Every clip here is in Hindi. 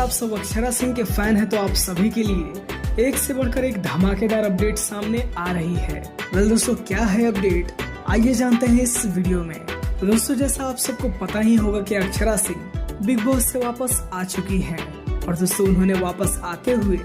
आप सब अक्षरा सिंह के फैन हैं तो आप सभी के लिए एक से बढ़कर एक धमाकेदार अपडेट सामने आ रही है। दोस्तों क्या है अपडेट, आइए जानते हैं इस वीडियो में। तो दोस्तों जैसा आप सबको पता ही होगा कि अक्षरा सिंह बिग बॉस से वापस आ चुकी हैं और दोस्तों उन्होंने वापस आते हुए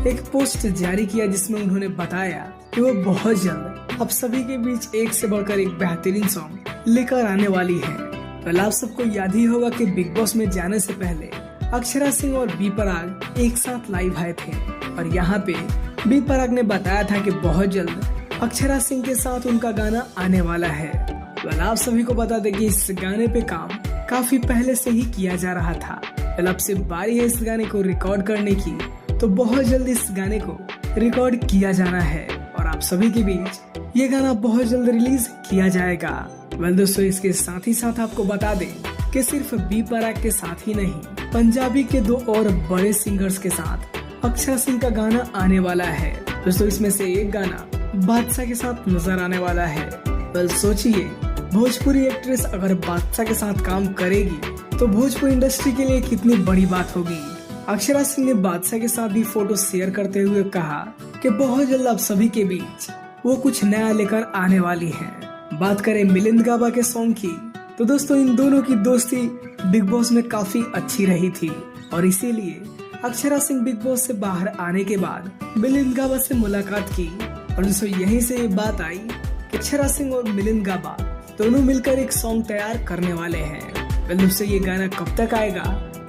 एक पोस्ट जारी किया जिसमें उन्होंने बताया कि वो बहुत जल्द आप सभी के बीच एक से बढ़कर एक बेहतरीन सॉन्ग लेकर आने वाली है। कल आप सबको याद ही होगा कि बिग बॉस में जाने से पहले अक्षरा सिंह और बी पराग एक साथ लाइव आए थे और यहाँ पे बी पराग ने बताया था कि बहुत जल्द अक्षरा सिंह के साथ उनका गाना आने वाला है। कल आप सभी को बता दें कि इस गाने पे काम काफी पहले से ही किया जा रहा था। कल अब से बारी है इस गाने को रिकॉर्ड करने की, तो बहुत जल्द इस गाने को रिकॉर्ड किया जाना है और आप सभी के बीच ये गाना बहुत जल्द रिलीज किया जाएगा। दोस्तों इसके साथ ही साथ आपको बता दें कि सिर्फ बी पराग के साथ ही नहीं, पंजाबी के दो और बड़े सिंगर्स के साथ अक्षरा सिंह का गाना आने वाला है। दोस्तों इसमें से एक गाना बादशाह के साथ नजर आने वाला है। सोचिए भोजपुरी एक्ट्रेस अगर बादशाह के साथ काम करेगी तो भोजपुरी इंडस्ट्री के लिए कितनी बड़ी बात होगी। अक्षरा सिंह ने बादशाह के साथ भी फोटो शेयर करते हुए कहा कि बहुत जल्द आप सभी के बीच वो कुछ नया लेकर आने वाली हैं। बात करें मिलिंद गाबा के सॉन्ग की, तो दोस्तों इन दोनों की दोस्ती बिग बॉस में काफी अच्छी रही थी और इसीलिए अक्षरा सिंह बिग बॉस से बाहर आने के बाद मिलिंद गाबा से मुलाकात की और दोस्तों यहीं से ये बात आई कि अक्षरा सिंह और मिलिंद गाबा दोनों मिलकर एक सॉन्ग तैयार करने वाले हैं। दोस्तों ये गाना कब तक आएगा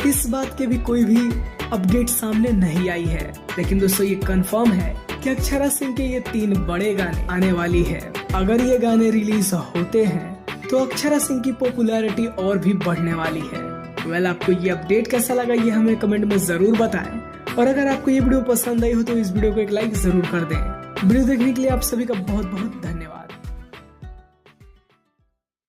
इस बात के भी कोई भी अपडेट सामने नहीं आई है, लेकिन दोस्तों ये कंफर्म है कि अक्षरा सिंह के ये 3 बड़े गाने आने वाली है। अगर ये गाने रिलीज होते हैं तो अक्षरा सिंह की पॉपुलैरिटी और भी बढ़ने वाली है। आपको ये अपडेट कैसा लगा ये हमें कमेंट में जरूर बताएं और अगर आपको ये वीडियो पसंद आई हो तो इस वीडियो को एक लाइक जरूर कर दें। वीडियो देखने के लिए आप सभी का बहुत बहुत धन्यवाद।